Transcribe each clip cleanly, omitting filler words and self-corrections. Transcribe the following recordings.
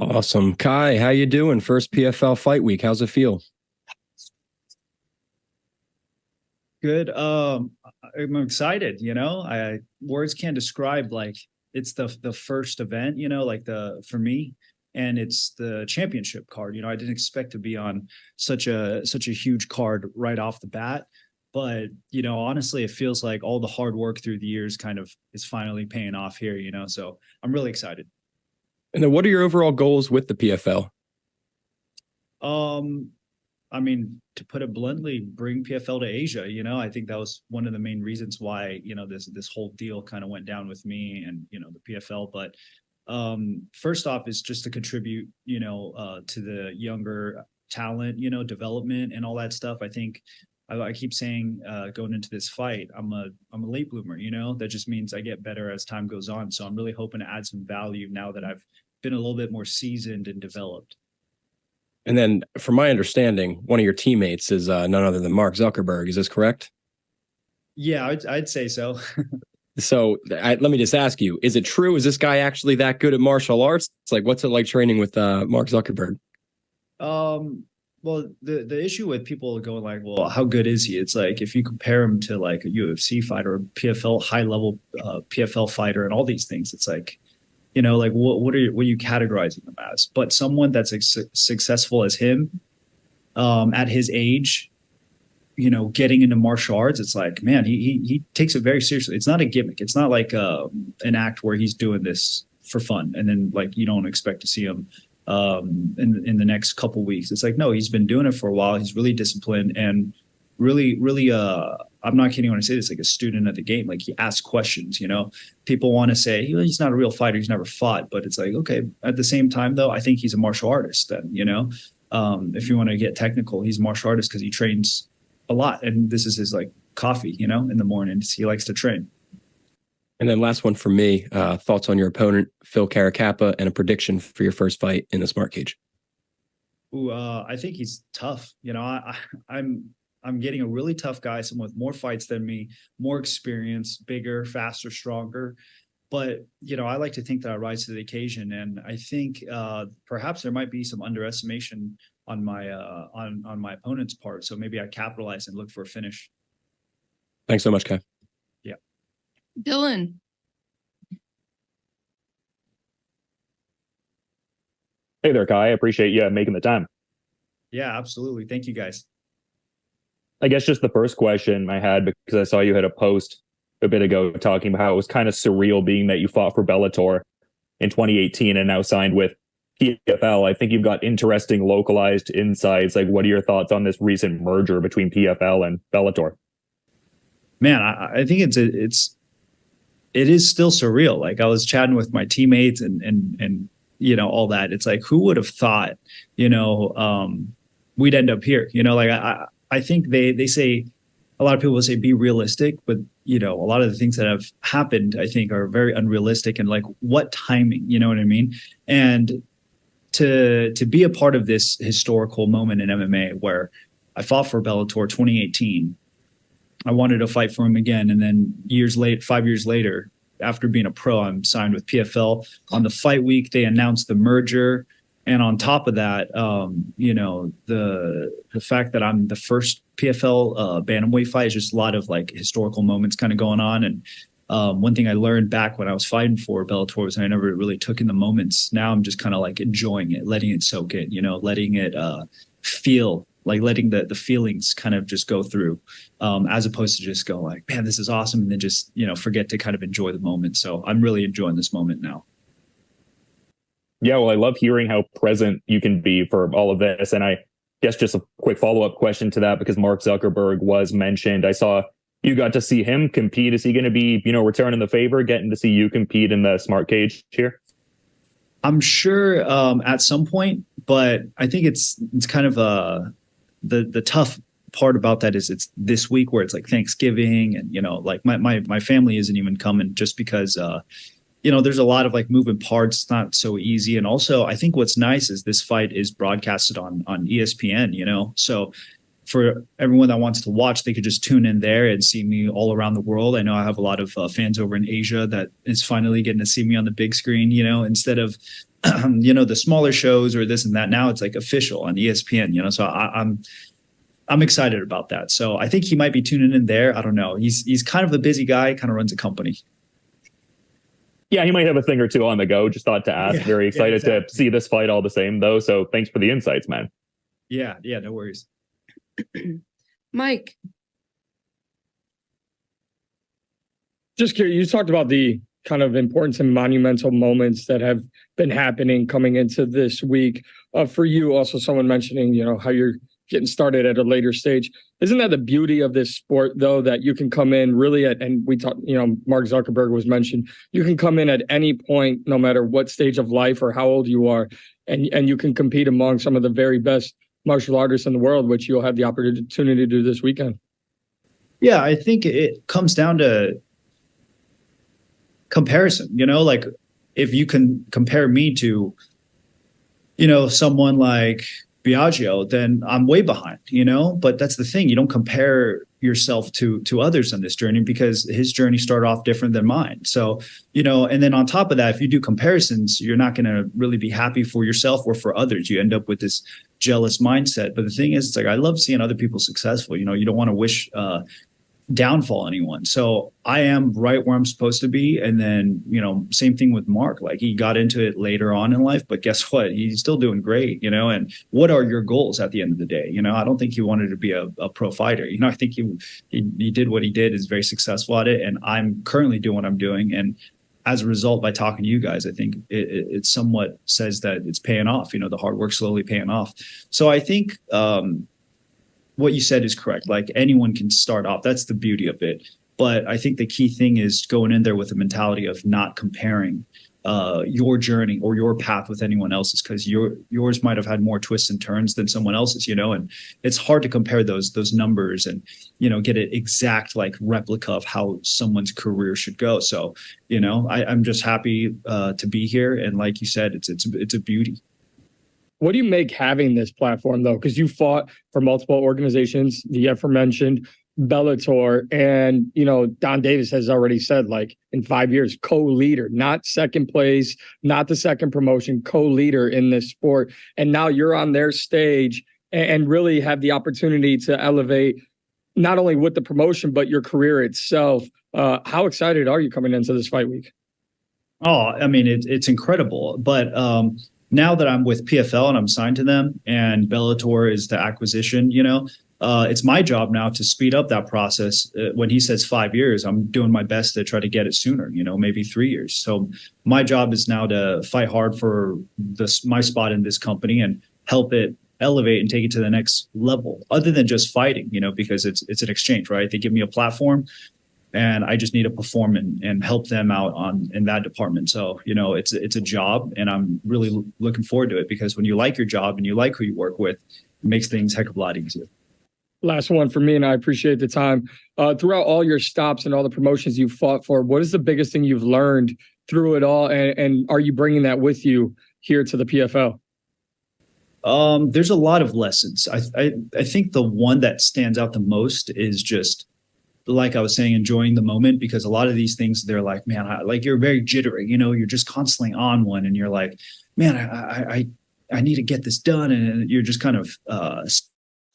Awesome. Khai, how you doing? First PFL fight week. How's it feel? Good. I'm excited, I words can't describe like it's the first event, like the for me, and it's the championship card. I didn't expect to be on such a huge card right off the bat. But, honestly, it feels like all the hard work through the years kind of is finally paying off here, so I'm really excited. And then what are your overall goals with the PFL? Um, I mean, to put it bluntly, bring PFL to Asia. I think that was one of the main reasons why this whole deal kind of went down with me and the PFL. But first off, is just to contribute, to the younger talent, development and all that stuff. I think I keep saying going into this fight, I'm a late bloomer. That just means I get better as time goes on. So I'm really hoping to add some value now that I've been a little bit more seasoned and developed. And then, from my understanding, one of your teammates is none other than Mark Zuckerberg. Is this correct? Yeah, I'd say so. So let me just ask you, is it true? Is this guy actually that good at martial arts? It's like, what's it like training with Mark Zuckerberg? Well, the issue with people going like, well, how good is he? It's like if you compare him to like a UFC fighter, or PFL high level PFL fighter, and all these things, it's like, like what are you categorizing them as? But someone that's successful as him, at his age, getting into martial arts, it's like, man, he takes it very seriously. It's not a gimmick. It's not like an act where he's doing this for fun and then like you don't expect to see him in the next couple weeks. It's like, no, he's been doing it for a while. He's really disciplined and really I'm not kidding when I say this, like a student of the game. Like he asks questions. People want to say he's not a real fighter, he's never fought, but it's like, okay, at the same time though, I think he's a martial artist then. If you want to get technical, he's a martial artist because he trains a lot, and this is his like coffee, in the mornings. He likes to train. And then last one for me, thoughts on your opponent, Phil Caracappa, and a prediction for your first fight in the Smart Cage. Ooh, I think he's tough. I'm getting a really tough guy, someone with more fights than me, more experience, bigger, faster, stronger. But I like to think that I rise to the occasion, and I think perhaps there might be some underestimation on my opponent's part. So maybe I capitalize and look for a finish. Thanks so much, Kai. Yeah. Dylan. Hey there, Kai. I appreciate you making the time. Yeah, absolutely. Thank you, guys. I guess just the first question I had, because I saw you had a post a bit ago talking about how it was kind of surreal being that you fought for Bellator in 2018 and now signed with PFL. I think you've got interesting localized insights. Like, what are your thoughts on this recent merger between PFL and Bellator? Man, I think it is still surreal. Like I was chatting with my teammates and all that. It's like, who would have thought, we'd end up here? Like I think they say, a lot of people say be realistic, but a lot of the things that have happened, I think, are very unrealistic. And like, what timing? You know what I mean? And to be a part of this historical moment in MMA where I fought for Bellator 2018, I wanted to fight for him again, and then 5 years later, after being a pro, I'm signed with PFL. On the fight week, they announced the merger. And on top of that, the fact that I'm the first PFL bantamweight fight is just a lot of like historical moments kind of going on. And one thing I learned back when I was fighting for Bellator was I never really took in the moments. Now I'm just kind of like enjoying it, letting it soak in, letting it feel, like letting the feelings kind of just go through, as opposed to just go like, man, this is awesome, and then just forget to kind of enjoy the moment. So I'm really enjoying this moment now. Yeah, well, I love hearing how present you can be for all of this. And I guess just a quick follow-up question to that, because Mark Zuckerberg was mentioned. I saw you got to see him compete. Is he going to be, returning the favor, getting to see you compete in the Smart Cage here? I'm sure at some point, but I think it's kind of the tough part about that is it's this week where it's like Thanksgiving, and like my family isn't even coming just because there's a lot of like moving parts. It's not so easy. And also I think what's nice is this fight is broadcasted on ESPN, so for everyone that wants to watch, they could just tune in there and see me all around the world. I know I have a lot of fans over in Asia that is finally getting to see me on the big screen, instead of the smaller shows or this and that. Now it's like official on ESPN, so I'm excited about that. So I think he might be tuning in there. I don't know. He's kind of a busy guy, kind of runs a company. Yeah, he might have a thing or two on the go. Just thought to ask. Very excited to see this fight all the same, though. So thanks for the insights, man. Yeah, no worries. Mike. Just curious, you talked about the kind of importance and monumental moments that have been happening coming into this week. For you, also someone mentioning, how you're getting started at a later stage. Isn't that the beauty of this sport, though, that you can come in really and we talked, Mark Zuckerberg was mentioned, you can come in at any point, no matter what stage of life or how old you are, and you can compete among some of the very best martial artists in the world, which you'll have the opportunity to do this weekend. Yeah, I think it comes down to comparison, like if you can compare me to, someone like Biagio, then I'm way behind, but that's the thing. You don't compare yourself to others on this journey because his journey started off different than mine. So, and then on top of that, if you do comparisons, you're not going to really be happy for yourself or for others. You end up with this jealous mindset. But the thing is, it's like, I love seeing other people successful. You don't want to wish, downfall anyone. So I am right where I'm supposed to be. And then, same thing with Mark, like he got into it later on in life, but guess what? He's still doing great, and what are your goals at the end of the day? I don't think he wanted to be a pro fighter. I think he did what he did, is very successful at it. And I'm currently doing what I'm doing. And as a result, by talking to you guys, I think it somewhat says that it's paying off, the hard work slowly paying off. So I think, what you said is correct. Like anyone can start off. That's the beauty of it. But I think the key thing is going in there with a mentality of not comparing your journey or your path with anyone else's, because yours might have had more twists and turns than someone else's, and it's hard to compare those numbers and, get an exact like replica of how someone's career should go. So, I'm just happy to be here. And like you said, it's a beauty. What do you make having this platform, though? Because you fought for multiple organizations, the aforementioned Bellator, and, Don Davis has already said, like, in 5 years, co-leader, not second place, not the second promotion, co-leader in this sport. And now you're on their stage and really have the opportunity to elevate not only with the promotion, but your career itself. How excited are you coming into this fight week? Oh, I mean, it's incredible. But now that I'm with PFL and I'm signed to them and Bellator is the acquisition, it's my job now to speed up that process. When he says 5 years, I'm doing my best to try to get it sooner, maybe 3 years. So my job is now to fight hard for my spot in this company and help it elevate and take it to the next level, other than just fighting, because it's an exchange, right? They give me a platform and I just need to perform and help them out in that department. So, it's a job, and I'm really looking forward to it, because when you like your job and you like who you work with, it makes things a heck of a lot easier. Last one for me, and I appreciate the time. Throughout all your stops and all the promotions you've fought for, what is the biggest thing you've learned through it all? And are you bringing that with you here to the PFL? There's a lot of lessons. I think the one that stands out the most is just, like I was saying, enjoying the moment, because a lot of these things, they're like, man, like you're very jittery, you're just constantly on one, and you're like, man, I need to get this done. And you're just kind of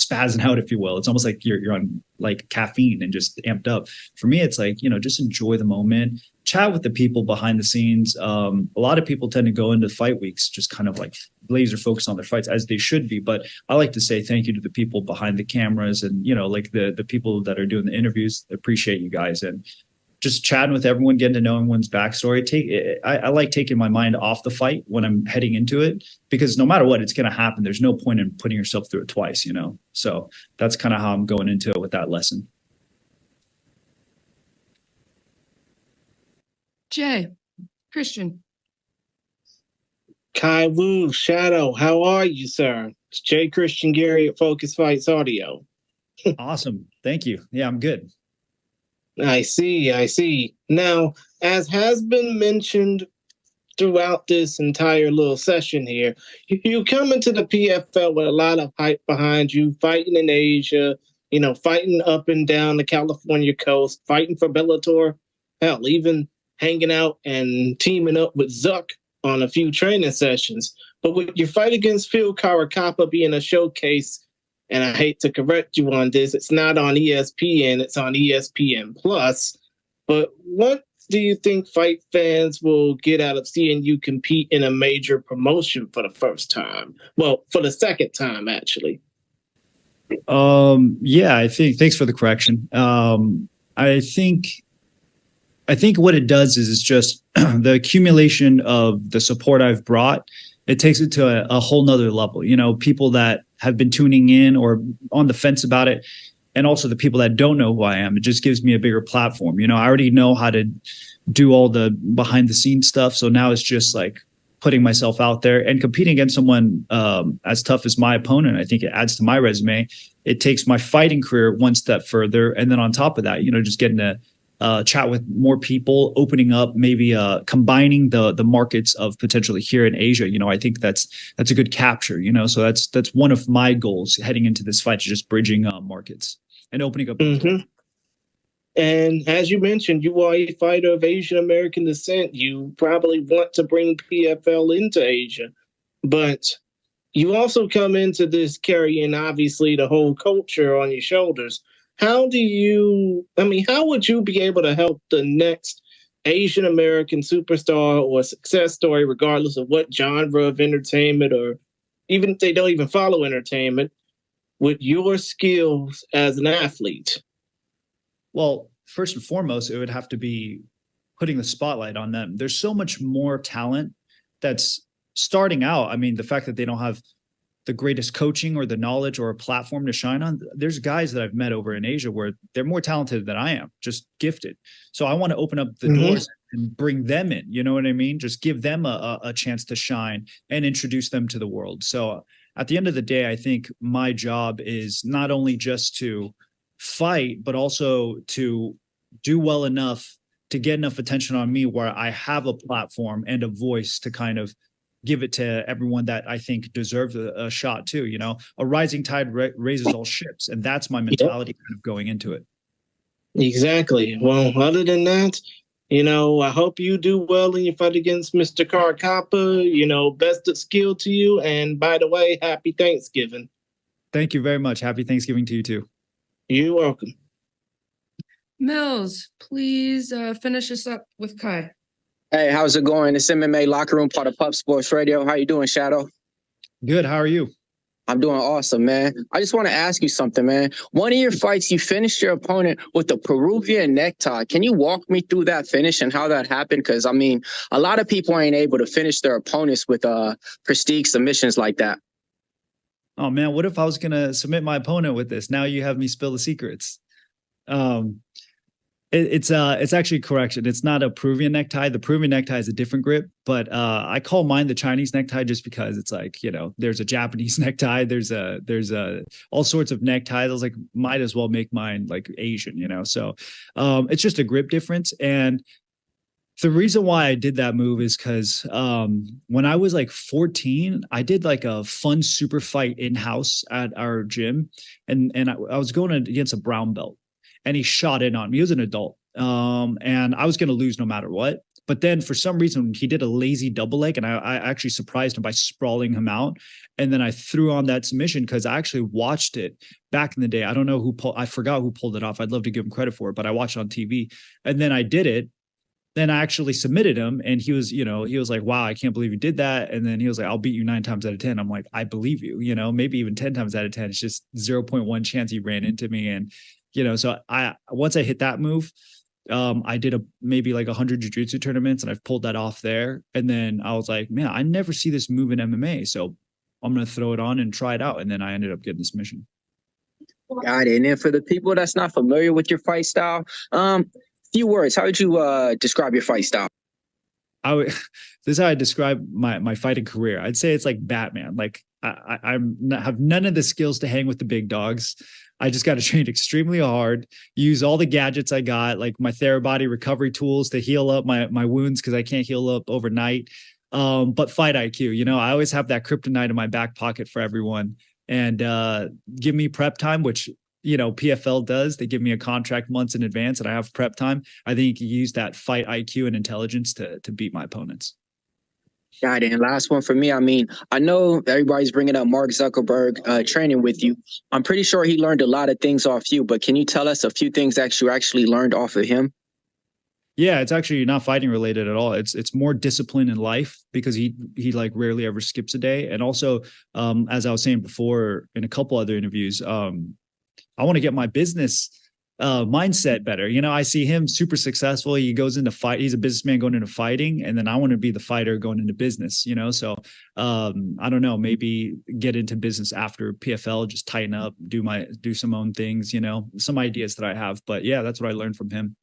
spazzing out, if you will. It's almost like you're on like caffeine and just amped up. For me, it's like, just enjoy the moment, chat with the people behind the scenes. A lot of people tend to go into fight weeks just kind of like laser focused on their fights, as they should be. But I like to say thank you to the people behind the cameras and, like the people that are doing the interviews. Appreciate you guys. And just chatting with everyone, getting to know everyone's backstory. I like taking my mind off the fight when I'm heading into it, because no matter what, it's going to happen. There's no point in putting yourself through it twice, So that's kind of how I'm going into it with that lesson. Jay, Christian. Khai Wu, Shadow, how are you, sir? It's Jay Christian Gary at Focus Fights Audio. Awesome. Thank you. Yeah, I'm good. I see. Now, as has been mentioned throughout this entire little session here, you come into the PFL with a lot of hype behind you, fighting in Asia, fighting up and down the California coast, fighting for Bellator, hell, even hanging out and teaming up with Zuck on a few training sessions. But with your fight against Phil Karakappa being a showcase, and I hate to correct you on this, it's not on ESPN, it's on ESPN Plus. But what do you think fight fans will get out of seeing you compete in a major promotion for the first time? Well, for the second time, actually. Yeah, I think, thanks for the correction. I think what it does is it's just the accumulation of the support I've brought. It takes it to a whole nother level. You know, people that have been tuning in or on the fence about it, and also the people that don't know who I am. It just gives me a bigger platform. You know, I already know how to do all the behind the scenes stuff. So now it's just like putting myself out there and competing against someone as tough as my opponent. I think it adds to my resume. It takes my fighting career one step further. And then on top of that, you know, just getting to chat with more people, opening up, maybe combining the markets of potentially here in Asia. You know, I think that's a good capture, you know, so that's one of my goals heading into this fight, just bridging markets and opening up. Mm-hmm. And as you mentioned, you are a fighter of Asian American descent. You probably want to bring PFL into Asia, but you also come into this carrying obviously the whole culture on your shoulders. How would you be able to help the next Asian American superstar or success story, regardless of what genre of entertainment, or even if they don't even follow entertainment, with your skills as an athlete? Well, first and foremost, it would have to be putting the spotlight on them. There's so much more talent that's starting out. I mean, the fact that they don't have the greatest coaching or the knowledge or a platform to shine on. There's guys that I've met over in Asia where they're more talented than I am, just gifted. So I want to open up the doors and bring them in. You know what I mean? Just give them a chance to shine and introduce them to the world. So at the end of the day, I think my job is not only just to fight, but also to do well enough to get enough attention on me where I have a platform and a voice to kind of give it to everyone that I think deserves a shot too. You know, a rising tide raises all ships. And that's my mentality kind of going into it. Exactly. Well, other than that, you know, I hope you do well in your fight against Mr. Karakappa. You know, best of skill to you. And by the way, happy Thanksgiving. Thank you very much. Happy Thanksgiving to you too. You're welcome. Mills, please finish us up with Khai. Hey, how's it going? It's MMA Locker Room, part of Pup Sports Radio. How you doing, Shadow? Good. How are you? I'm doing awesome, man. I just want to ask you something, man. One of your fights, you finished your opponent with a Peruvian necktie. Can you walk me through that finish and how that happened? Because, I mean, a lot of people ain't able to finish their opponents with prestige submissions like that. Oh, man, what if I was going to submit my opponent with this? Now you have me spill the secrets. It's actually correction. It's not a Peruvian necktie. The Peruvian necktie is a different grip, but I call mine the Chinese necktie just because it's like, you know, there's a Japanese necktie, there's all sorts of neckties. I was like, might as well make mine like Asian, you know. So it's just a grip difference. And the reason why I did that move is because when I was like 14, I did like a fun super fight in-house at our gym, and I was going against a brown belt. And he shot in on me. He was an adult. And I was going to lose no matter what. But then for some reason, he did a lazy double leg. And I actually surprised him by sprawling him out. And then I threw on that submission because I actually watched it back in the day. I don't know I forgot who pulled it off. I'd love to give him credit for it, but I watched it on TV. And then I did it. Then I actually submitted him. And he was, you know, he was like, wow, I can't believe you did that. And then he was like, I'll beat you 9 times out of 10. I'm like, I believe you, you know, maybe even 10 times out of 10. It's just 0.1 chance he ran into me. And you know, so once I hit that move, I did maybe like 100 jiu-jitsu tournaments, and I've pulled that off there. And then I was like, man, I never see this move in MMA, so I'm gonna throw it on and try it out. And then I ended up getting this mission. Got it. And then for the people that's not familiar with your fight style, few words. How would you describe your fight style? This is how I describe my fighting career. I'd say it's like Batman. Like I have none of the skills to hang with the big dogs. I just got to train extremely hard, use all the gadgets I got, like my Therabody recovery tools to heal up my wounds because I can't heal up overnight. But fight IQ, you know, I always have that kryptonite in my back pocket for everyone. And give me prep time, which, you know, PFL does. They give me a contract months in advance and I have prep time. I think you can use that fight IQ and intelligence to beat my opponents. Got it. And last one for me. I mean, I know everybody's bringing up Mark Zuckerberg training with you. I'm pretty sure he learned a lot of things off you, but can you tell us a few things that you actually learned off of him? Yeah, it's actually not fighting related at all. It's more discipline in life because he like rarely ever skips a day. And also, as I was saying before in a couple other interviews, I want to get my business mindset better. You know, I see him super successful. He goes into fight. He's a businessman going into fighting, and then I want to be the fighter going into business. You know, so I don't know. Maybe get into business after PFL. Just tighten up, do some own things. You know, some ideas that I have. But yeah, that's what I learned from him.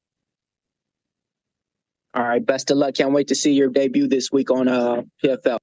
All right, best of luck. Can't wait to see your debut this week on PFL.